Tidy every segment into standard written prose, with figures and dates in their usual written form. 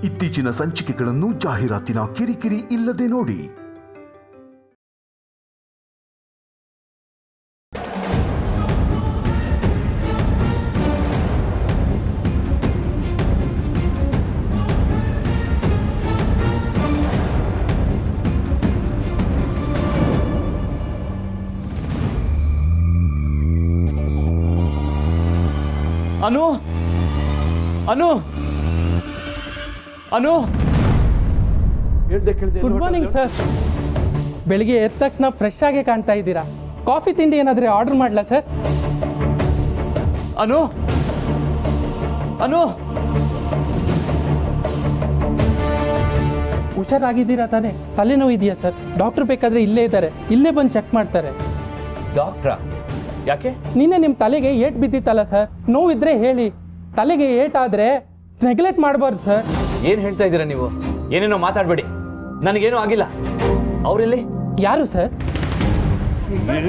ಇತ್ತೀಚಿನ ಸಂಚಿಕೆಗಳನ್ನು ಜಾಹೀರಾತಿನ ಕಿರಿಕಿರಿ ಇಲ್ಲದೆ ನೋಡಿ. ಅನು ಅನು ಅನು ಗುಡ್ ಮಾರ್ನಿಂಗ್ ಸರ್. ಬೆಳಿಗ್ಗೆ ಎದ್ದ ತಕ್ಷಣ ಫ್ರೆಶ್ ಆಗಿ ಕಾಣ್ತಾ ಇದ್ದೀರಾ. ಕಾಫಿ ತಿಂಡಿ ಏನಾದರೂ ಆರ್ಡರ್ ಮಾಡಲಾ ಸರ್? ಅನು ಅನು ಹುಷಾರಾಗಿದ್ದೀರಾ ತಾನೇ? ತಲೆನೋವು ಇದೆಯಾ ಸರ್? ಡಾಕ್ಟರ್ ಬೇಕಾದರೆ ಇಲ್ಲೇ ಇದ್ದಾರೆ, ಇಲ್ಲೇ ಬಂದು ಚೆಕ್ ಮಾಡ್ತಾರೆ. ಡಾಕ್ಟ್ರಾ? ಯಾಕೆ? ನಿನ್ನೆ ನಿಮ್ಮ ತಲೆಗೆ ಏಟ್ ಬಿದ್ದಿತ್ತಲ್ಲ ಸರ್, ನೋವಿದ್ರೆ ಹೇಳಿ. ತಲೆಗೆ ಏಟಾದರೆ ನೆಗ್ಲೆಕ್ಟ್ ಮಾಡಬಾರ್ದು ಸರ್. ಏನು ಹೇಳ್ತಾ ಇದ್ದೀರಾ ನೀವು? ಏನೇನೋ ಮಾತಾಡಬೇಡಿ, ನನಗೇನೂ ಆಗಿಲ್ಲ. ಅವರೆಲ್ಲಿ? ಯಾರು ಸರ್?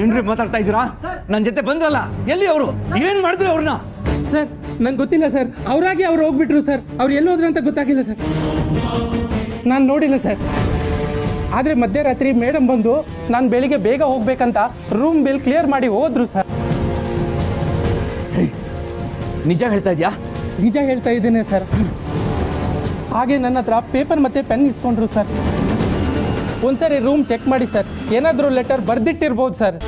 ಏನ್ರಿ ಮಾತಾಡ್ತಾ ಇದ್ದೀರಾ? ನನ್ನ ಜೊತೆ ಬಂದ್ರಲ್ಲ, ಎಲ್ಲಿ ಅವರು? ಏನು ಮಾಡಿದ್ರು ಅವ್ರನ್ನ? ಸರ್ ನಂಗೆ ಗೊತ್ತಿಲ್ಲ ಸರ್, ಅವರಾಗಿ ಅವ್ರು ಹೋಗ್ಬಿಟ್ರು ಸರ್. ಅವ್ರು ಎಲ್ಲೋದ್ರು ಅಂತ ಗೊತ್ತಾಗಿಲ್ಲ ಸರ್, ನಾನು ನೋಡಿಲ್ಲ ಸರ್. ಆದರೆ ಮಧ್ಯರಾತ್ರಿ ಮೇಡಮ್ ಬಂದು ನಾನು ಬೆಳಿಗ್ಗೆ ಬೇಗ ಹೋಗ್ಬೇಕಂತ ರೂಮ್ ಬಿಲ್ ಕ್ಲಿಯರ್ ಮಾಡಿ ಹೋದ್ರು ಸರ್. ನಿಜ ಹೇಳ್ತಾ ಇದೆಯಾ? ನಿಜ ಹೇಳ್ತಾ ಇದ್ದೇನೆ ಸರ್. ಹಾಗೆ ನನ್ನ ಹತ್ರ ಪೇಪರ್ ಮತ್ತು ಪೆನ್ ಇಸ್ಕೊಂಡ್ರು ಸರ್. ಒಂದ್ಸರಿ ರೂಮ್ ಚೆಕ್ ಮಾಡಿ ಸರ್, ಏನಾದರೂ ಲೆಟರ್ ಬರೆದಿಟ್ಟಿರ್ಬೋದು ಸರ್.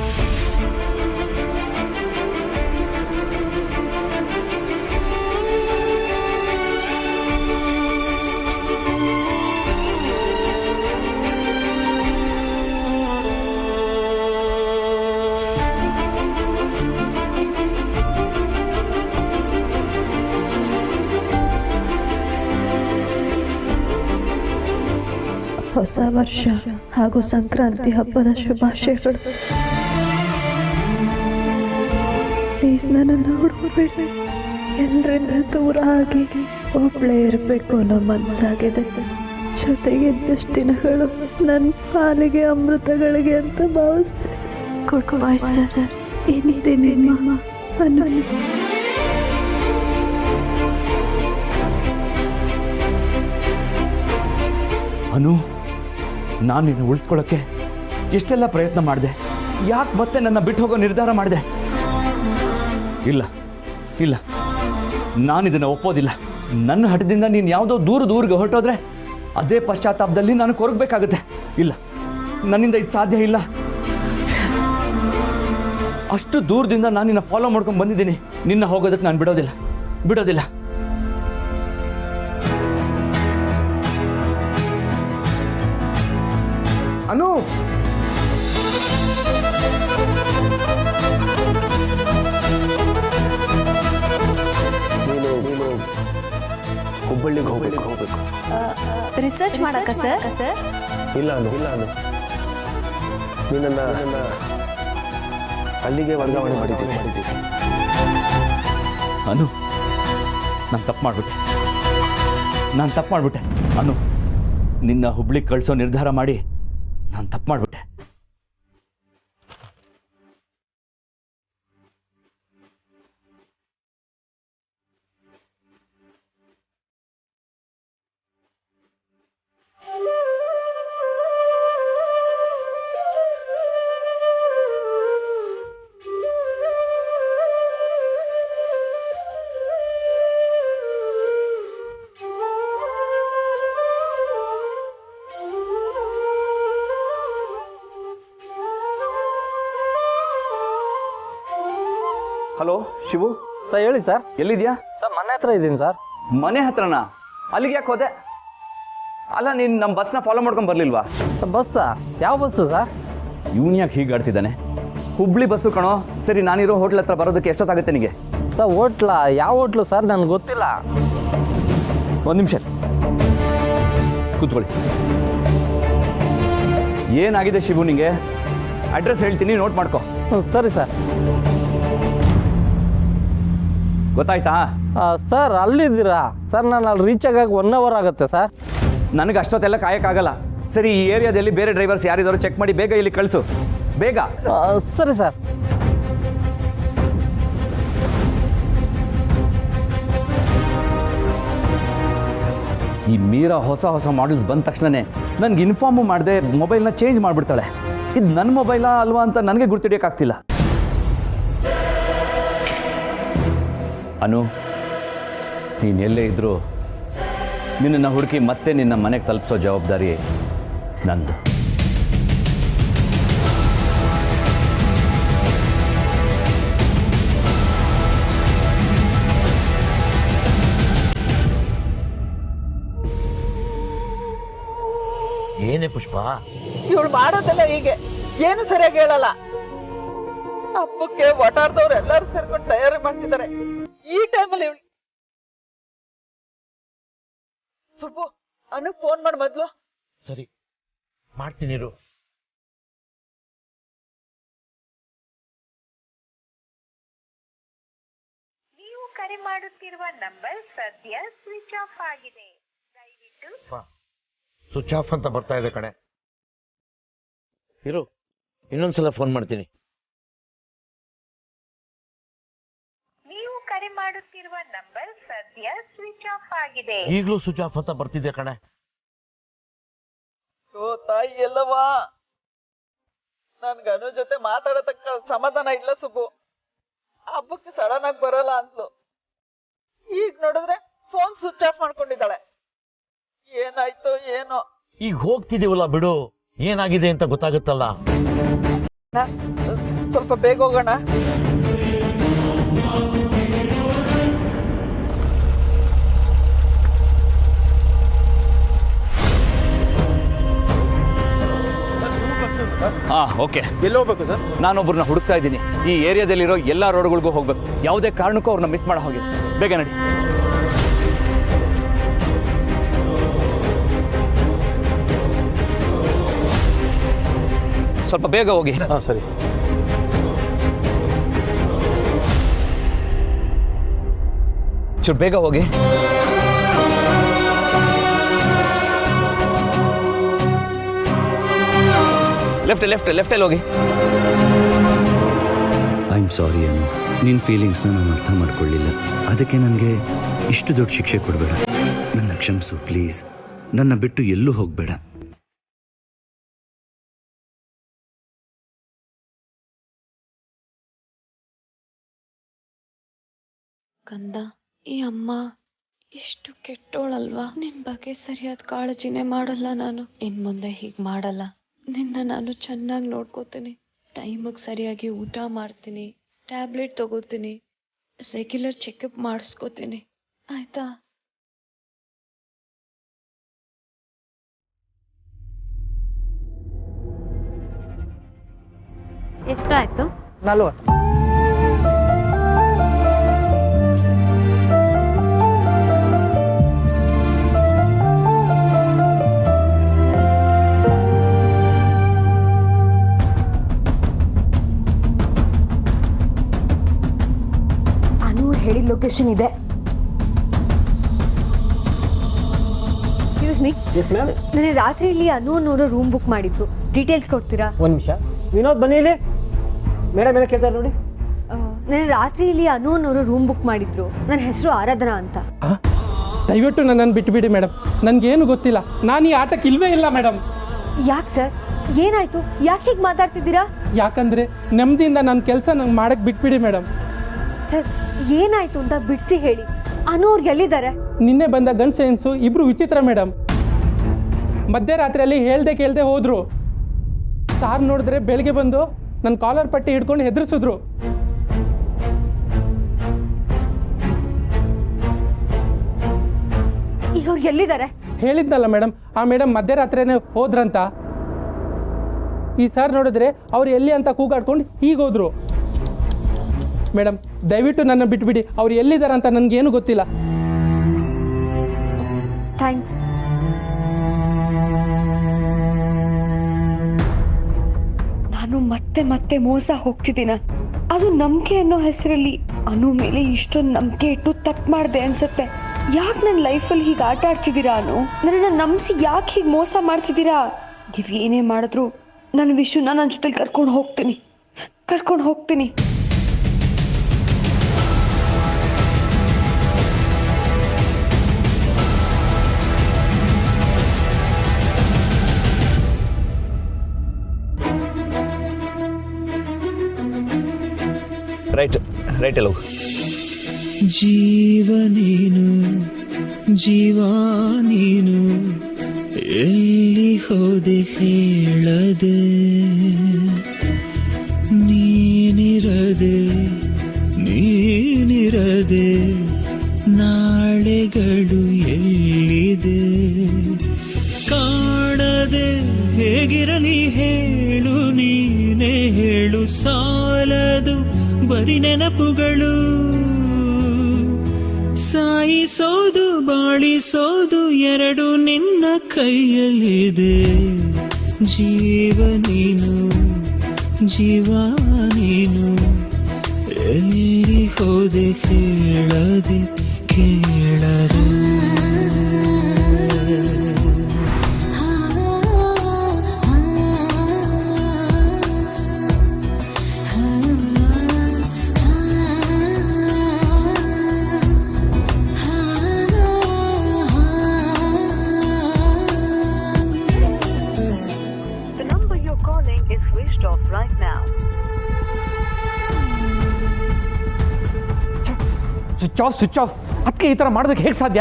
ಹೊಸ ವರ್ಷ ಹಾಗೂ ಸಂಕ್ರಾಂತಿ ಹಬ್ಬದ ಶುಭಾಶಯಗಳು. ಪ್ಲೀಸ್ ನನ್ನನ್ನು ಹುಡುಕಬೇಡಿ. ಎಲ್ಲರಿಂದ ದೂರ ಆಗಿ ಒಬ್ಬಳೇ ಇರಬೇಕು ಅನ್ನೋ ಮನಸ್ಸಾಗಿದೆ. ಜೊತೆಗೆ ಇದ್ದಷ್ಟು ದಿನಗಳು ನನ್ನ ಪಾಲಿಗೆ ಅಮೃತಗಳಿಗೆ ಅಂತ ಭಾವಿಸ್ತೀನಿ. Good sir. ಏನಿದೆ ನಿಮ್ಮ ಅನು? ಅನು, ನಾನು ನಿನ್ನ ಉಳಿಸ್ಕೊಳ್ಳೋಕ್ಕೆ ಎಷ್ಟೆಲ್ಲ ಪ್ರಯತ್ನ ಮಾಡಿದೆ. ಯಾಕೆ ಮತ್ತೆ ನನ್ನ ಬಿಟ್ಟು ಹೋಗೋ ನಿರ್ಧಾರ ಮಾಡಿದೆ? ಇಲ್ಲ ಇಲ್ಲ, ನಾನಿದನ್ನು ಒಪ್ಪೋದಿಲ್ಲ. ನನ್ನ ಹಠದಿಂದ ನೀನು ಯಾವುದೋ ದೂರಿಗೆ ಹೊರಟೋದ್ರೆ ಅದೇ ಪಶ್ಚಾತ್ತಾಪದಲ್ಲಿ ನಾನು ಕೊರಗಬೇಕಾಗುತ್ತೆ. ಇಲ್ಲ, ನನ್ನಿಂದ ಇದು ಸಾಧ್ಯ ಇಲ್ಲ. ಅಷ್ಟು ದೂರದಿಂದ ನಾನು ನಿನ್ನ ಫಾಲೋ ಮಾಡ್ಕೊಂಡು ಬಂದಿದ್ದೀನಿ. ನಿನ್ನ ಹೋಗೋದಕ್ಕೆ ನಾನು ಬಿಡೋದಿಲ್ಲ. ಅನು, ನೀನು ಹುಬ್ಬಳ್ಳಿಗೆ ಹೋಗ್ಬೇಕು. ರಿಸರ್ಚ್ ಮಾಡಕ್ಕ ಸರ್? ಇಲ್ಲ ಅನು, ನಿನ್ನನ್ನು ಅಲ್ಲಿಗೆ ವರ್ಗಾವಣೆ ಮಾಡಿದ್ದೀವಿ. ಅನು, ನಾನು ತಪ್ಪು ಮಾಡಿಬಿಟ್ಟೆ. ಅನು, ನಿನ್ನ ಹುಬ್ಳಿಗೆ ಕಳಿಸೋ ನಿರ್ಧಾರ ಮಾಡಿ ನಾನು ತಪ್ಪು ಮಾಡಿಬಿಟ್ಟೆ. ಹಲೋ ಶಿವು ಸರ್ ಹೇಳಿ ಸರ್. ಎಲ್ಲಿದ್ಯಾ? ಸರ್ ಮನೆ ಹತ್ರ ಇದ್ದೀನಿ ಸರ್. ಮನೆ ಹತ್ರನಾ? ಅಲ್ಲಿಗೆ ಯಾಕೆ ಹೋದೆ? ಅಲ್ಲ, ನೀನು ನಮ್ಮ ಬಸ್ನ ಫಾಲೋ ಮಾಡ್ಕೊಂಡು ಬರಲಿಲ್ವಾ? ಬಸ್ಸಾ? ಯಾವ ಬಸ್ಸು ಸರ್? ಇವನು ಯಾಕೆ ಹೀಗೆ ಆಡ್ತಿದ್ದಾನೆ? ಹುಬ್ಳಿ ಬಸ್ಸು ಕಣೋ. ಸರಿ, ನಾನಿರೋ ಹೋಟ್ಲ್ ಹತ್ರ ಬರೋದಕ್ಕೆ ಎಷ್ಟೊತ್ತಾಗುತ್ತೆ ನಿನಗೆ? ಸರ್ ಹೋಟ್ಲಾ? ಯಾವ ಹೋಟ್ಲು ಸರ್? ನನಗೆ ಗೊತ್ತಿಲ್ಲ. ಒಂದು ನಿಮಿಷ ಕೂತ್ಕೊಳ್ಳಿ. ಏನಾಗಿದೆ ಶಿವು ನಿಂಗೆ? ಅಡ್ರೆಸ್ ಹೇಳ್ತೀನಿ, ನೋಟ್ ಮಾಡ್ಕೊ. ಸರಿ ಸರ್. ಗೊತ್ತಾಯ್ತಾ? ಸರ್ ಅಲ್ಲಿದ್ದೀರಾ ಸರ್? ನಾನು ಅಲ್ಲಿ ರೀಚ್ ಆಗಾಗ 1 hour ಆಗುತ್ತೆ ಸರ್. ನನಗೆ ಅಷ್ಟೊತ್ತೆಲ್ಲ ಕಾಯಕ್ಕಾಗಲ್ಲ. ಸರಿ, ಈ ಏರಿಯಾದಲ್ಲಿ ಬೇರೆ ಡ್ರೈವರ್ಸ್ ಯಾರಿದ್ದಾರೋ ಚೆಕ್ ಮಾಡಿ ಬೇಗ ಇಲ್ಲಿ ಕಳಿಸು, ಬೇಗ. ಸರಿ ಸರ್. ಈ ಮೀರಾ ಹೊಸ ಹೊಸ ಮಾಡಲ್ಸ್ ಬಂದ ತಕ್ಷಣನೇ ನನಗೆ ಇನ್ಫಾರ್ಮು ಮಾಡದೆ ಮೊಬೈಲ್ನ ಚೇಂಜ್ ಮಾಡಿಬಿಡ್ತಾಳೆ. ಇದು ನನ್ನ ಮೊಬೈಲಾ ಅಲ್ವಾ ಅಂತ ನನಗೆ ಗುರ್ತಿಡಿಯೋಕ್ಕಾಗ್ತಿಲ್ಲ. ಅನು, ನೀನು ಎಲ್ಲೇ ಇದ್ದರೂ ನಿನ್ನನ್ನು ಹುಡುಕಿ ಮತ್ತೆ ನಿನ್ನ ಮನೆಗೆ ತಲುಪಿಸೋ ಜವಾಬ್ದಾರಿ ನಂದು. ಏನೇ ಪುಷ್ಪ, ಇವಳು ಮಾಡೋದೆಲ್ಲ ಹೀಗೆ, ಏನು ಸರಿಯಾಗಿ ಹೇಳಲ್ಲ. ಹಬ್ಬಕ್ಕೆ ಒಟಾರ್ದವ್ರು ಎಲ್ಲರೂ ಸೇರ್ಕೊಂಡು ತಯಾರಿ ಮಾಡ್ತಿದ್ದಾರೆ. ಈ ಟೈಮಲ್ಲಿ ಇವಳು ಸುಬ್ಬು ಅನು ಫೋನ್ ಮಾಡಿ ಮೊದ್ಲು. ಸರಿ ಮಾಡ್ತೀನಿರು. ನೀವು ಕರೆ ಮಾಡುತ್ತಿರುವ ನಂಬರ್ ಸದ್ಯ ಸ್ವಿಚ್ ಆಫ್ ಆಗಿದೆ. ದಯವಿಟ್ಟು ಸ್ವಿಚ್ ಆಫ್ ಅಂತ ಬರ್ತಾ ಇದೆ ಕಣೆ. ಇರು, ಇನ್ನೊಂದ್ಸಲ ಫೋನ್ ಮಾಡ್ತೀನಿ. ನೀವು ಕರೆ ಮಾಡುತ್ತಿರುವ ನಂಬರ್ ಸದ್ಯ ಸ್ವಿಚ್ ಆಫ್ ಆಗಿದೆ. ಈಗಲೂ ಸ್ವಿಚ್ ಆಫ್ ಅಂತ ಬರ್ತಿದೆ ಕಣೆ. ಓ ತಾಯಿ ಎಲ್ಲವಾ, ನನ್ಗೆ ಅನು ಜೊತೆ ಮಾತಾಡತಕ್ಕ ಸಮಾಧಾನ ಇಲ್ಲ ಸುಬ್ಬು. ಹಬ್ಬಕ್ಕೆ ಸಡನ್ ಆಗಿ ಬರಲ್ಲ ಅಂದ್ಲು. ಈಗ ನೋಡಿದ್ರೆ ಫೋನ್ ಸ್ವಿಚ್ ಆಫ್ ಮಾಡ್ಕೊಂಡಿದ್ದಾಳೆ. ಏನಾಯ್ತೋ ಏನೋ. ಈಗ ಹೋಗ್ತಿದೀವಲ್ಲ ಬಿಡು, ಏನಾಗಿದೆ ಅಂತ ಗೊತ್ತಾಗುತ್ತಲ್ಲ. ಸ್ವಲ್ಪ ಬೇಗ ಹೋಗೋಣ. ಹಾಂ, ಓಕೆ. ಎಲ್ಲಿ ಹೋಗ್ಬೇಕು ಸರ್? ನಾನೊಬ್ಬರನ್ನ ಹುಡುಕ್ತಾ ಇದ್ದೀನಿ. ಈ ಏರಿಯಾದಲ್ಲಿರೋ ಎಲ್ಲ ರೋಡ್ಗಳಿಗೂ ಹೋಗ್ಬೇಕು. ಯಾವುದೇ ಕಾರಣಕ್ಕೂ ಅವ್ರನ್ನ ಮಿಸ್ ಮಾಡೋ ಹೋಗಿ. ಬೇಗ ನಡಿ. ಸ್ವಲ್ಪ ಬೇಗ ಹೋಗಿ. ಹಾಂ ಸರಿ. ಚೂರು ಬೇಗ ಹೋಗಿ. ಲೆಫ್ಟಲ್ಲಿ ಹೋಗಿ. ಐ ಆಮ್ ಸಾರಿ ಅನು, ನಿನ್ನ ಫೀಲಿಂಗ್ಸ್ನ ನಾನು ಅರ್ಥ ಮಾಡ್ಕೊಳ್ಳಿಲ್ಲ. ಅದಕ್ಕೆ ನನಗೆ ಇಷ್ಟು ದೊಡ್ಡ ಶಿಕ್ಷೆ ಕೊಡಬೇಡ. ನನ್ನ ಕ್ಷಮಿಸು ಪ್ಲೀಸ್. ನನ್ನ ಬಿಟ್ಟು ಎಲ್ಲೂ ಹೋಗಬೇಡ. ಕಂದ, ಈ ಅಮ್ಮ ಎಷ್ಟು ಕೆಟ್ಟೋಳಲ್ವಾ. ನಿನ್ ಬಗ್ಗೆ ಸರಿಯಾದ ಕಾಳಜಿನೇ ಮಾಡಲ್ಲ ನಾನು. ಇನ್ ಮುಂದೆ ಹೀಗೆ ಮಾಡಲ್ಲ. ನಿನ್ನ ನಾನು ಚೆನ್ನಾಗಿ ನೋಡ್ಕೋತೀನಿ. ಟೈಮಿಗೆ ಸರಿಯಾಗಿ ಊಟ ಮಾಡ್ತೀನಿ, ಟ್ಯಾಬ್ಲೆಟ್ ತಗೋತೀನಿ, ರೆಗ್ಯುಲರ್ ಚೆಕಪ್ ಮಾಡಿಸ್ಕೋತೀನಿ, ಆಯ್ತಾ? ಎಷ್ಟಾಯ್ತು? 40. ಹೇಳಿದ ಲೊಕೇಶನ್ ಇದೆ. Excuse me, yes ma'am. ನನಗೆ ರಾತ್ರಿ ಇಲ್ಲಿ ಅನು ಅನ್ನೋರು ರೂಮ್ ಬುಕ್ ಮಾಡಿದ್ರು. ಡೀಟೇಲ್ಸ್ ಕೊಡ್ತೀರಾ? ಒಂದು ನಿಮಿಷ. ವಿನೋದ್ ಬನ್ನಿ ಇಲ್ಲಿ. ಮೇಡಮ್ ಏನೋ ಕೇಳ್ತಾರೆ ನೋಡಿ. ನನಗೆ ರಾತ್ರಿ ಇಲ್ಲಿ ಅನು ಅನ್ನೋರು ರೂಮ್ ಬುಕ್ ಮಾಡಿದ್ರು. ನನ್ನ ಹೆಸರು ಆರಾಧನಾ ಅಂತ. ದಯವಿಟ್ಟು ನನ್ನನ್ನು ಬಿಟ್ಬಿಡಿ ಮೇಡಮ್. ನನಗೇನು ಗೊತ್ತಿಲ್ಲ. ನಾನು ಈ ಆಟಕ್ಕೆ ಇಲ್ವೇ ಇಲ್ಲ ಮೇಡಮ್. ಯಾಕೆ ಸರ್, ಏನಾಯ್ತು? ಯಾಕೆ ಹೀಗೆ ಮಾತಾಡ್ತಿದ್ದೀರಾ? ಯಾಕಂದ್ರೆ ನೆಮ್ಮದಿಯಿಂದ ನನ್ನ ಕೆಲಸ ನಂಗೆ ಮಾಡಕ್ಕೆ ಬಿಟ್ಬಿಡಿ ಮೇಡಮ್. ಸರ್, ಏನಾಯ್ತು ಅಂತ ಬಿಡಿಸಿ ಹೇಳಿ. ಅನು ಅವ್ರು ಎಲ್ಲಿದ್ದಾರೆ? ನಿನ್ನೆ ಬಂದ ಗನ್ ಸೈನ್ಸು ಇಬ್ರು ವಿಚಿತ್ರ ಮೇಡಮ್. ಮಧ್ಯರಾತ್ರಿಯಲ್ಲಿ ಕೇಳ್ದೆ ಹೋದ್ರು. ಸಾರ್ ನೋಡಿದ್ರೆ ಬೆಳಗ್ಗೆ ಬಂದು ನನ್ನ ಕಾಲರ್ ಪಟ್ಟಿ ಹಿಡ್ಕೊಂಡು ಹೆದರ್ಸಿದ್ರು. ಈಗ ಅವ್ರು ಎಲ್ಲಿದ್ದಾರೆ? ಹೇಳಿದ್ನಲ್ಲ ಮೇಡಮ್, ಆ ಮೇಡಮ್ ಮಧ್ಯರಾತ್ರಿನೇ ಹೋದ್ರಂತ. ಈ ಸಾರ್ ನೋಡಿದ್ರೆ ಅವ್ರು ಎಲ್ಲಿ ಅಂತ ಕೂಗಾಡ್ಕೊಂಡು ಈಗ ಹೋದ್ರು. ಮೇಡಮ್ ದಯವಿಟ್ಟು ನನ್ನ ಬಿಟ್ಬಿಡಿ. ಅವ್ರು ಎಲ್ಲಿದ್ದಾರೆ ಅಂತ ನನಗೇನು ಗೊತ್ತಿಲ್ಲ. ಥ್ಯಾಂಕ್ಸ್. ನಾನು ಮತ್ತೆ ಮೋಸ ಹೋಗ್ತಿದ್ದೀನ. ಅದು ನಂಬಿಕೆ ಅನ್ನೋ ಹೆಸರಲ್ಲಿ ಅನು ಮೇಲೆ ಇಷ್ಟೊಂದು ನಂಬಿಕೆ ಇಟ್ಟು ತಪ್ಪು ಮಾಡಿದೆ ಅನ್ಸುತ್ತೆ. ಯಾಕೆ ನನ್ನ ಲೈಫಲ್ಲಿ ಹೀಗೆ ಆಟ ಆಡ್ತಿದ್ದೀರಾ? ಅನು ನನ್ನನ್ನು ನಂಬಿಸಿ ಯಾಕೆ ಹೀಗೆ ಮೋಸ ಮಾಡ್ತಿದ್ದೀರಾ? ನೀವು ಏನೇ ಮಾಡಿದ್ರು ನನ್ನ ವಿಷಯನ ನನ್ನ ಜೊತೆಲಿ ಕರ್ಕೊಂಡು ಹೋಗ್ತೀನಿ. ರೈಟ್ ಎಲ್ಲ ಹೋಗು. ಜೀವ ನೀನು ಜೀವ ನೀನು ಎಲ್ಲಿ ಹೋದೆ ಹೇಳದೆ, ನೀನಿರದೆ ನಾಳೆಗಳು ಎಲ್ಲಿದೆ, ಕಾಣದೆ ಹೇಗಿರಲಿ ಹೇಳು ನೀನೇ ಹೇಳು, ಸಾಲದು ಬರಿ ನೆನಪುಗಳು, ಸಾಯಿಸೋದು ಬಾಳಿಸೋದು ಎರಡು ನಿನ್ನ ಕೈಯಲ್ಲಿದೆ. ಜೀವ ನೀನು ಜೀವ ನೀನು ಎಲ್ಲಿ ಹೋದೆ ಕೇಳದೆ ಕೇಳದೆ. ಸ್ವಿಚ್ ಆಫ್ ಅದಕ್ಕೆ ಈ ಥರ ಮಾಡೋದಕ್ಕೆ ಹೇಗೆ ಸಾಧ್ಯ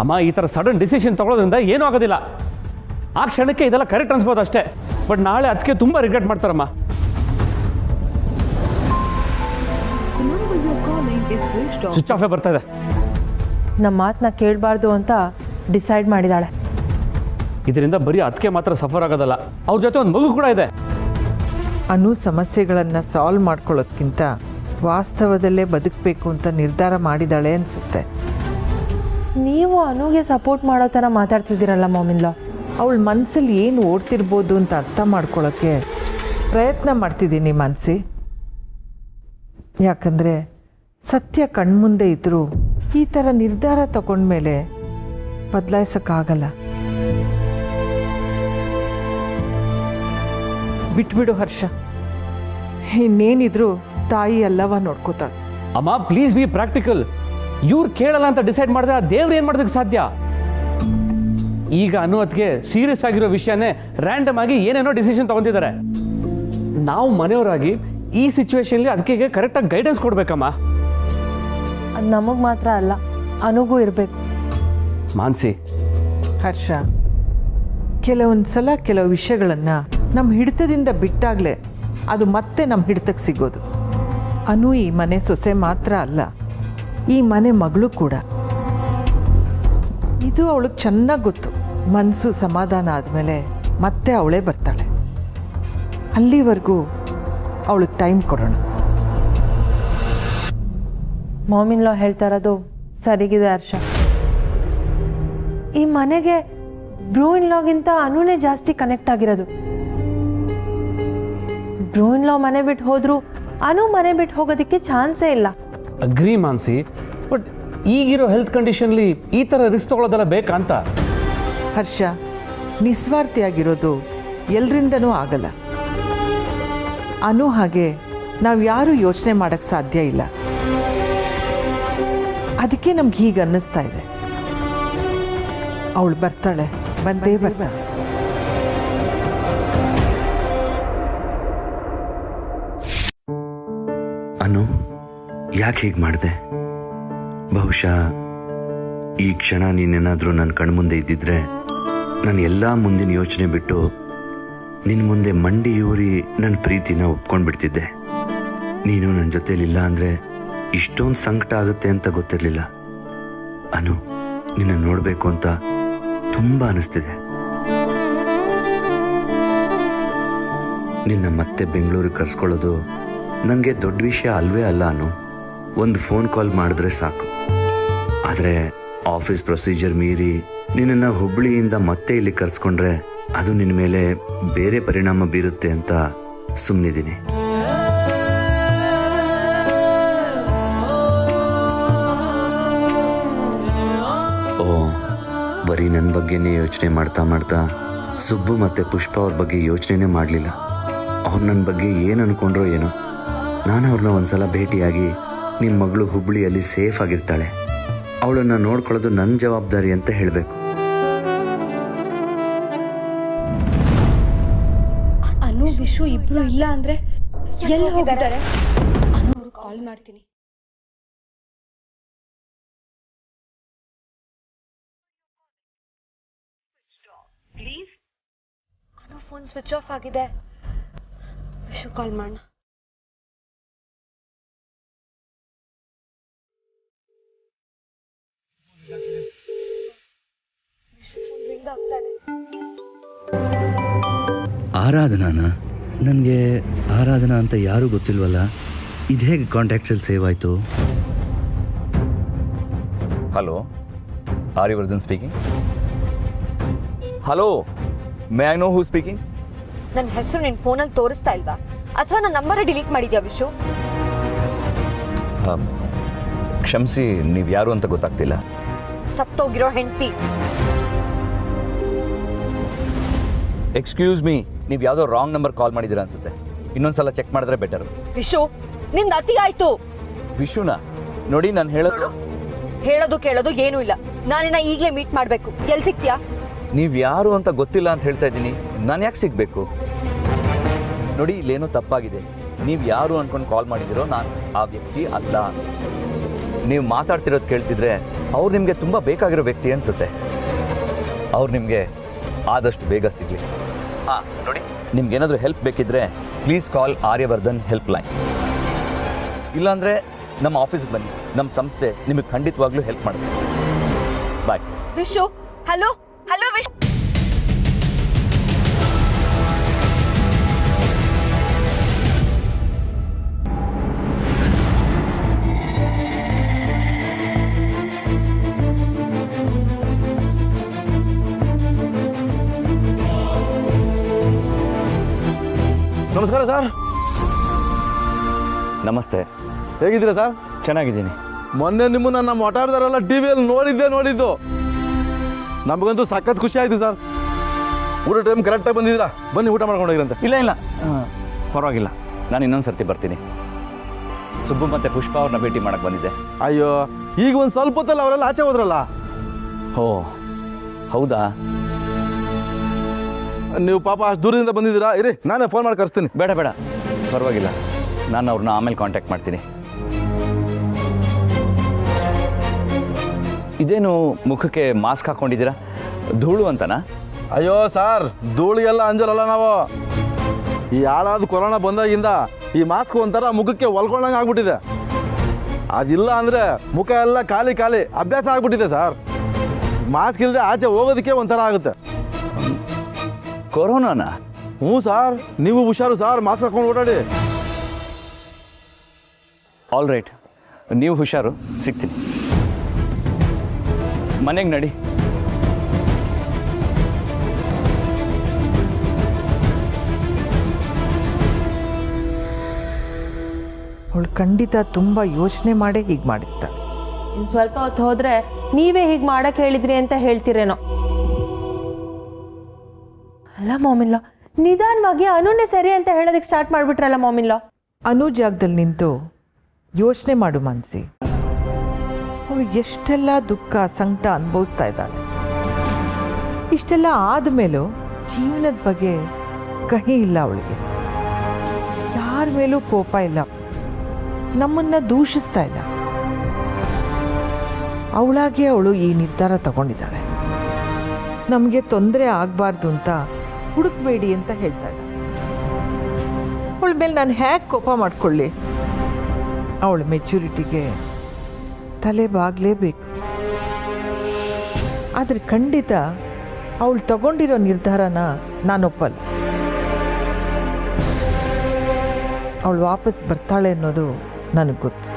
ಅಮ್ಮ? ಈ ಥರ ಸಡನ್ ಡಿಸಿಷನ್ ತಗೊಳ್ಳೋದ್ರಿಂದ ಏನೂ ಆಗೋದಿಲ್ಲ. ಆ ಕ್ಷಣಕ್ಕೆ ಇದೆಲ್ಲ ಕರೆಕ್ಟ್ ಅನ್ಸ್ಬೋದು ಅಷ್ಟೇ, ಬಟ್ ನಾಳೆ ಅದಕ್ಕೆ ತುಂಬ ರಿಗ್ರೆಟ್ ಮಾಡ್ತಾರಮ್ಮ. ಸ್ವಿಚ್ ಆಫೇ ಬರ್ತಾ ಇದೆ. ನಮ್ಮ ಮಾತನ್ನ ಕೇಳಬಾರ್ದು ಅಂತ ಡಿಸೈಡ್ ಮಾಡಿದಾಳೆ. ಇದರಿಂದ ಬರೀ ಅದಕ್ಕೆ ಮಾತ್ರ ಸಫರ್ ಆಗೋದಲ್ಲ, ಅವ್ರ ಜೊತೆ ಒಂದು ಮಗು ಕೂಡ ಇದೆ. ಅನು ಸಮಸ್ಯೆಗಳನ್ನು ಸಾಲ್ವ್ ಮಾಡ್ಕೊಳ್ಳೋದ್ಕಿಂತ ವಾಸ್ತವದಲ್ಲೇ ಬದುಕಬೇಕು ಅಂತ ನಿರ್ಧಾರ ಮಾಡಿದಾಳೆ ಅನಿಸುತ್ತೆ. ನೀವು ಅನುಗೆ ಸಪೋರ್ಟ್ ಮಾಡೋ ಥರ ಮಾತಾಡ್ತಿದ್ದೀರಲ್ಲ ಮಾಮಿನ್ಲ. ಅವಳ ಮನಸ್ಸಲ್ಲಿ ಏನು ಓಡ್ತಿರ್ಬೋದು ಅಂತ ಅರ್ಥ ಮಾಡ್ಕೊಳ್ಳೋಕ್ಕೆ ಪ್ರಯತ್ನ ಮಾಡ್ತಿದ್ದೀನಿ ಮನಸ್ಸಿ. ಯಾಕಂದರೆ ಸತ್ಯ ಕಣ್ಮುಂದೆ ಇದ್ದರೂ ಈ ಥರ ನಿರ್ಧಾರ ತಗೊಂಡ್ಮೇಲೆ ಬದಲಾಯಿಸೋಕ್ಕಾಗಲ್ಲ. ಬಿಟ್ಬಿಡು ಹರ್ಷ, ಇನ್ನೇನಿದ್ರು ತಾಯಿ ಎಲ್ಲವ ನೋಡ್ಕೋತಾಳೆ. ಅಮ್ಮ ಪ್ಲೀಸ್ ಬಿ ಪ್ರಾಕ್ಟಿಕಲ್. ಇವ್ರು ಕೇಳಲ್ಲ ಅಂತ ಡಿಸೈಡ್ ಮಾಡಿದ್ರೆ ಆ ದೇವ್ರು ಏನು ಮಾಡೋದಕ್ಕೆ ಸಾಧ್ಯ? ಈಗ ಅನ್ನೋದಕ್ಕೆ ಸೀರಿಯಸ್ ಆಗಿರೋ ವಿಷಯನೇ ರ್ಯಾಂಡಮ್ ಆಗಿ ಏನೇನೋ ಡಿಸಿಷನ್ ತಗೊಂಡಿದ್ದಾರೆ. ನಾವು ಮನೆಯವರಾಗಿ ಈ ಸಿಚುವೇಶನ್ಲಿ ಅದಕ್ಕೆ ಕರೆಕ್ಟಾಗಿ ಗೈಡೆನ್ಸ್ ಕೊಡ್ಬೇಕಮ್ಮ. ಅದು ನಮಗೆ ಮಾತ್ರ ಅಲ್ಲ, ಅನುಗೂ ಇರಬೇಕು. ಮಾನ್ಸಿ, ಹರ್ಷ, ಕೆಲವೊಂದು ಸಲ ಕೆಲವು ವಿಷಯಗಳನ್ನು ನಮ್ಮ ಹಿಡಿತದಿಂದ ಬಿಟ್ಟಾಗಲೇ ಅದು ಮತ್ತೆ ನಮ್ಮ ಹಿಡಿತಕ್ಕೆ ಸಿಗೋದು. ಅನು ಈ ಮನೆ ಸೊಸೆ ಮಾತ್ರ ಅಲ್ಲ, ಈ ಮನೆ ಮಗಳು ಕೂಡ. ಇದು ಅವಳಿಗೆ ಚೆನ್ನಾಗಿ ಗೊತ್ತು. ಮನಸ್ಸು ಸಮಾಧಾನ ಆದಮೇಲೆ ಮತ್ತೆ ಅವಳೇ ಬರ್ತಾಳೆ. ಅಲ್ಲಿವರೆಗೂ ಅವಳಿಗೆ ಟೈಮ್ ಕೊಡೋಣ. ಮಾಮಿನ್ಲೋ ಹೇಳ್ತಾ ಇರೋದು ಸರಿಗಿದೆ ಹರ್ಷ. ಈ ಮನೆಗೆ ಬ್ರೂ ಇನ್ಲಾಗಿಂತ ಅನುನೇ ಜಾಸ್ತಿ ಕನೆಕ್ಟ್ ಆಗಿರೋದು. ಬ್ರೂ ಇನ್ಲಾ ಮನೆ ಬಿಟ್ಟು ಹೋದ್ರು ಅನು ಮನೆ ಬಿಟ್ಟು ಹೋಗೋದಕ್ಕೆ ಚಾನ್ಸೇ ಇಲ್ಲ. ಅಗ್ರಿ ಮಾನ್ಸಿ, ಬಟ್ ಈಗಿರೋ ಹೆಲ್ತ್ ಕಂಡೀಷನ್ಲಿ ಈ ಥರ ರಿಸ್ಕ್ ತಗೊಳ್ಳೋದೆಲ್ಲ ಬೇಕಾ ಅಂತ? ಹರ್ಷ, ನಿಸ್ವಾರ್ಥಿಯಾಗಿರೋದು ಎಲ್ರಿಂದನೂ ಆಗಲ್ಲ. ಅನು ಹಾಗೆ ನಾವು ಯಾರೂ ಯೋಚನೆ ಮಾಡೋಕ್ಕೆ ಸಾಧ್ಯ ಇಲ್ಲ. ಅದಕ್ಕೆ ನಮ್ಗೆ ಹೀಗೆ ಅನ್ನಿಸ್ತಾ ಇದೆ. ಅವಳು ಬರ್ತಾಳೆ, ಬಂದೇ ಬರ್ತಾಳೆ. ಅನು, ಯಾಕೆ ಹೀಗೆ ಮಾಡಿದೆ? ಬಹುಶಃ ಈ ಕ್ಷಣ ನೀನೇನಾದರೂ ನನ್ನ ಕಣ್ಮುಂದೆ ಇದ್ದಿದ್ರೆ ನಾನು ಎಲ್ಲ ಮುಂದಿನ ಯೋಚನೆ ಬಿಟ್ಟು ನಿನ್ನ ಮುಂದೆ ಮಂಡಿಯೂರಿ ನನ್ನ ಪ್ರೀತಿನ ಒಪ್ಕೊಂಡ್ಬಿಡ್ತಿದ್ದೆ. ನೀನು ನನ್ನ ಜೊತೆಲಿಲ್ಲ ಅಂದರೆ ಇಷ್ಟೊಂದು ಸಂಕಟ ಆಗುತ್ತೆ ಅಂತ ಗೊತ್ತಿರಲಿಲ್ಲ. ಅನು, ನಿನ್ನ ನೋಡಬೇಕು ಅಂತ ತುಂಬ ಅನಿಸ್ತಿದೆ. ನಿನ್ನ ಮತ್ತೆ ಬೆಂಗಳೂರಿಗೆ ಕರ್ಸ್ಕೊಳ್ಳೋದು ನನಗೆ ದೊಡ್ಡ ವಿಷಯ ಅಲ್ವೇ ಅಲ್ಲ ಅನು. ಒಂದು ಫೋನ್ ಕಾಲ್ ಮಾಡಿದ್ರೆ ಸಾಕು. ಆದರೆ ಆಫೀಸ್ ಪ್ರೊಸೀಜರ್ ಮೀರಿ ನಿನ್ನನ್ನು ಹುಬ್ಬಳ್ಳಿಯಿಂದ ಮತ್ತೆ ಇಲ್ಲಿ ಕರ್ಸ್ಕೊಂಡ್ರೆ ಅದು ನಿನ್ನ ಮೇಲೆ ಬೇರೆ ಪರಿಣಾಮ ಬೀರುತ್ತೆ ಅಂತ ಸುಮ್ಮನಿದ್ದೀನಿ. ಓ, ಬರೀ ನನ್ನ ಬಗ್ಗೆನೇ ಯೋಚನೆ ಮಾಡ್ತಾ ಮಾಡ್ತಾ ಸುಬ್ಬು ಮತ್ತು ಪುಷ್ಪ ಅವ್ರ ಬಗ್ಗೆ ಯೋಚನೆನೇ ಮಾಡಲಿಲ್ಲ. ಅವ್ರು ನನ್ನ ಬಗ್ಗೆ ಏನು ಅಂದ್ಕೊಂಡ್ರೋ ಏನೋ. ನಾನು ಅವ್ರನ್ನ ಒಂದ್ಸಲ ಭೇಟಿಯಾಗಿ ನಿಮ್ಮ ಮಗಳು ಹುಬ್ಬಳ್ಳಿಯಲ್ಲಿ ಸೇಫ್ ಆಗಿರ್ತಾಳೆ, ಅವಳನ್ನು ನೋಡ್ಕೊಳ್ಳೋದು ನನ್ನ ಜವಾಬ್ದಾರಿ ಅಂತ ಹೇಳಬೇಕು. ಅನು ವಿಶು ಇಬ್ರು ಇಲ್ಲ ಅಂದ್ರೆ ಎಲ್ಲಿ ಹೋಗಿದ್ದಾರೆ? ಅನು ಕಾಲ್ ಮಾಡ್ತೀನಿ. ಅನು ಫೋನ್ ಸ್ವಿಚ್ ಆಫ್ ಆಗಿದೆ. ವಿಶು ಕಾಲ್ ಮಾಡೋಣ. ವಿಶು ಫೋನ್ ರಿಂಗ್ ಆಗ್ತಾ ಇದೆ. ಆರಾಧನಾ? ನನಗೆ ಆರಾಧನಾ ಅಂತ ಯಾರೂ ಗೊತ್ತಿಲ್ವಲ್ಲ, ಇದು ಹೇಗೆ ಕಾಂಟ್ಯಾಕ್ಟ್ಸಲ್ಲಿ ಸೇವ್ ಆಯಿತು? Hello, Aryavardhan speaking. Hello, may I know who speaking? ನನ್ನ ಹೆಸರು ನಿನ್ನ ಫೋನಲ್ಲಿ ತೋರಿಸ್ತಾ ಇಲ್ವಾ, ಅಥವಾ ನನ್ನ ನಂಬರೇ ಡಿಲೀಟ್ ಮಾಡಿದ್ಯಾ ವಿಶು? ಕ್ಷಮಿಸಿ, ನೀವು ಯಾರು ಅಂತ ಗೊತ್ತಾಗ್ತಿಲ್ಲ. ಸತ್ತೋಗಿರೋ ಹೆಂಡತಿ. ಎಕ್ಸ್ಕ್ಯೂಸ್ ಮೀ, ನೀವು ಯಾವುದೋ ರಾಂಗ್ ನಂಬರ್ ಕಾಲ್ ಮಾಡಿದ್ದೀರಾ ಅನ್ಸುತ್ತೆ. ಇನ್ನೊಂದ್ಸಲ ಚೆಕ್ ಮಾಡಿದ್ರೆ ಬೆಟರ್. ವಿಶು, ನಿಂದ ಅತಿ ಆಯ್ತು. ವಿಶುನ ನೋಡಿ, ನಾನು ಹೇಳೋದು ಕೇಳೋದು ಏನೂ ಇಲ್ಲ. ನಾನಿನ್ನ ಈಗಲೇ ಮೀಟ್ ಮಾಡಬೇಕು. ಎಲ್ಲಿ ಸಿಗ್ತೀಯಾ? ನೀವು ಯಾರು ಅಂತ ಗೊತ್ತಿಲ್ಲ ಅಂತ ಹೇಳ್ತಾ ಇದ್ದೀನಿ. ನಾನು ಯಾಕೆ ಸಿಗಬೇಕು? ನೋಡಿ, ಇಲ್ಲೇನೋ ತಪ್ಪಾಗಿದೆ. ನೀವು ಯಾರು ಅನ್ಕೊಂಡು ಕಾಲ್ ಮಾಡಿದಿರೋ ನಾನು ಆ ವ್ಯಕ್ತಿ ಅಲ್ಲ. ನೀವು ಮಾತಾಡ್ತಿರೋದು ಕೇಳ್ತಿದ್ರೆ ಅವ್ರು ನಿಮಗೆ ತುಂಬ ಬೇಕಾಗಿರೋ ವ್ಯಕ್ತಿ ಅನ್ಸುತ್ತೆ. ಅವ್ರು ನಿಮಗೆ ಆದಷ್ಟು ಬೇಗ ಸಿಗಲಿ. ಹಾಂ, ನೋಡಿ, ನಿಮ್ಗೇನಾದರೂ ಹೆಲ್ಪ್ ಬೇಕಿದ್ರೆ please call Aryavardhan help line. ಇಲ್ಲಾಂದರೆ ನಮ್ಮ ಆಫೀಸ್ಗೆ ಬನ್ನಿ, ನಮ್ಮ ಸಂಸ್ಥೆ ನಿಮಗೆ ಖಂಡಿತವಾಗ್ಲೂ ಹೆಲ್ಪ್ ಮಾಡುತ್ತೆ. Bye. Vishu, hello hello Vishu. ನಮಸ್ಕಾರ ಸರ್. ನಮಸ್ತೆ. ಹೇಗಿದ್ದೀರಾ ಸರ್? ಚೆನ್ನಾಗಿದ್ದೀನಿ. ಮೊನ್ನೆ ನಿಮ್ಮನ್ನ ನಮ್ಮ ಒಟಾರದಾರೆಲ್ಲ ಟಿ ವಿಯಲ್ಲಿ ನೋಡಿದ್ದು. ನಮಗಂತೂ ಸಖತ್ ಖುಷಿ ಆಯಿತು ಸರ್. ಊಟ ಟೈಮ್ ಕರೆಕ್ಟಾಗಿ ಬಂದಿದ್ದೀರಾ? ಬನ್ನಿ ಊಟ ಮಾಡ್ಕೊಂಡು ಹೋಗಿರಂತೆ. ಇಲ್ಲ ಪರವಾಗಿಲ್ಲ, ನಾನು ಇನ್ನೊಂದು ಸರ್ತಿ ಬರ್ತೀನಿ. ಸುಬ್ಬು ಮತ್ತು ಪುಷ್ಪ ಅವ್ರನ್ನ ಭೇಟಿ ಮಾಡಕ್ಕೆ ಬಂದಿದ್ದೆ. ಅಯ್ಯೋ, ಈಗ ಒಂದು ಸ್ವಲ್ಪ ಹೊತ್ತಲ್ಲ ಅವರೆಲ್ಲ ಆಚೆ ಹೋದ್ರಲ್ಲ. ಓ ಹೌದಾ? ನೀವು ಪಾಪ ಅಷ್ಟು ದೂರದಿಂದ ಬಂದಿದ್ದೀರಾ. ಇರಿ, ನಾನೇ ಫೋನ್ ಮಾಡಿ ಕರೆಸ್ತೀನಿ. ಬೇಡ ಪರವಾಗಿಲ್ಲ, ನಾನು ಅವ್ರನ್ನ ಆಮೇಲೆ ಕಾಂಟ್ಯಾಕ್ಟ್ ಮಾಡ್ತೀನಿ. ಇದೇನು ಮುಖಕ್ಕೆ ಮಾಸ್ಕ್ ಹಾಕ್ಕೊಂಡಿದ್ದೀರಾ? ಧೂಳು ಅಂತನಾ? ಅಯ್ಯೋ ಸರ್, ಧೂಳಿಗೆಲ್ಲ ಅಂಜಲಲ್ಲ ನಾವು. ಈ ಹಾಳಾದ ಕೊರೋನಾ ಬಂದಾಗಿಂದ ಈ ಮಾಸ್ಕ್ ಒಂಥರ ಮುಖಕ್ಕೆ ಹೊಲ್ಕೊಂಡಂಗೆ ಆಗ್ಬಿಟ್ಟಿದೆ. ಅದಿಲ್ಲ ಅಂದರೆ ಮುಖ ಎಲ್ಲ ಖಾಲಿ ಅಭ್ಯಾಸ ಆಗ್ಬಿಟ್ಟಿದೆ ಸರ್. ಮಾಸ್ಕ್ ಇಲ್ಲದೆ ಆಚೆ ಹೋಗೋದಕ್ಕೆ ಒಂಥರ ಆಗುತ್ತೆ. ಕೊರೋನಾನಾ? ಹ್ಞೂ ಸರ್, ನೀವು ಹುಷಾರು ಸರ್, ಮಾಸ್ಕ್ ಹಾಕೊಂಡು ಓಡಾಡಿ. ಆಲ್ ರೈಟ್, ನೀವು ಹುಷಾರು, ಸಿಗ್ತೀನಿ. ಮನೆಗೆ ನಡಿ. ಅವಳು ಖಂಡಿತ ತುಂಬ ಯೋಚನೆ ಮಾಡೇ ಹೀಗೆ ಮಾಡಿರ್ತಾಳೆ. ಇನ್ನು ಸ್ವಲ್ಪ ಹೊತ್ತು ಹೋದ್ರೆ ನೀವೇ ಹೀಗೆ ಮಾಡಕ್ಕೆ ಹೇಳಿದ್ರಿ ಅಂತ ಹೇಳ್ತೀರೇನೋ. ಅಲ್ಲ ಮಾಮಿನ್ಲೋ, ನಿಧಾನವಾಗಿ ಅನುನೇ ಸರಿ ಅಂತ ಹೇಳೋದಕ್ಕೆ ಸ್ಟಾರ್ಟ್ ಮಾಡಿಬಿಟ್ರಲ್ಲ ಮಾಮಿನ್ಲೋ. ಅನು ಜಾಗದಲ್ಲಿ ನಿಂತು ಯೋಚನೆ ಮಾಡು ಮನ್ಸಿ. ಅವಳು ಎಷ್ಟೆಲ್ಲ ದುಃಖ ಸಂಕಟ ಅನುಭವಿಸ್ತಾ ಇದ್ದಾಳೆ. ಇಷ್ಟೆಲ್ಲ ಆದಮೇಲೂ ಜೀವನದ ಬಗ್ಗೆ ಕಹಿ ಇಲ್ಲ ಅವಳಿಗೆ. ಯಾರ ಮೇಲೂ ಕೋಪ ಇಲ್ಲ, ನಮ್ಮನ್ನು ದೂಷಿಸ್ತಾ ಇಲ್ಲ. ಅವಳಾಗೆ ಅವಳು ಈ ನಿರ್ಧಾರ ತಗೊಂಡಿದ್ದಾಳೆ. ನಮಗೆ ತೊಂದರೆ ಆಗಬಾರ್ದು ಅಂತ ಹುಡುಕ್ಬೇಡಿ ಅಂತ ಹೇಳ್ತಾ ಇದ್ದ. ಅವಳ ಮೇಲೆ ನಾನು ಹೇಗೆ ಕೋಪ ಮಾಡ್ಕೊಳ್ಳಿ? ಅವಳ ಮೆಚ್ಯೂರಿಟಿಗೆ ತಲೆ ಬಾಗಲೇಬೇಕು. ಆದರೆ ಖಂಡಿತ ಅವಳು ತಗೊಂಡಿರೋ ನಿರ್ಧಾರನ ನಾನೊಪ್ಪಲ್ಲ. ಅವಳು ವಾಪಸ್ ಬರ್ತಾಳೆ ಅನ್ನೋದು ನನಗೆ ಗೊತ್ತು.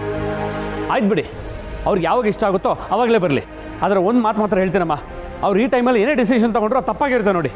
ಆಯ್ತು ಬಿಡಿ, ಅವ್ರಿಗೆ ಯಾವಾಗ ಇಷ್ಟ ಆಗುತ್ತೋ ಅವಾಗಲೇ ಬರಲಿ. ಆದರೆ ಒಂದು ಮಾತು ಮಾತ್ರ ಹೇಳ್ತೀನಮ್ಮ, ಅವ್ರು ಈ ಟೈಮಲ್ಲಿ ಏನೇ ಡಿಸಿಷನ್ ತೊಗೊಂಡ್ರು ತಪ್ಪಾಗಿರುತ್ತೆ ನೋಡಿ.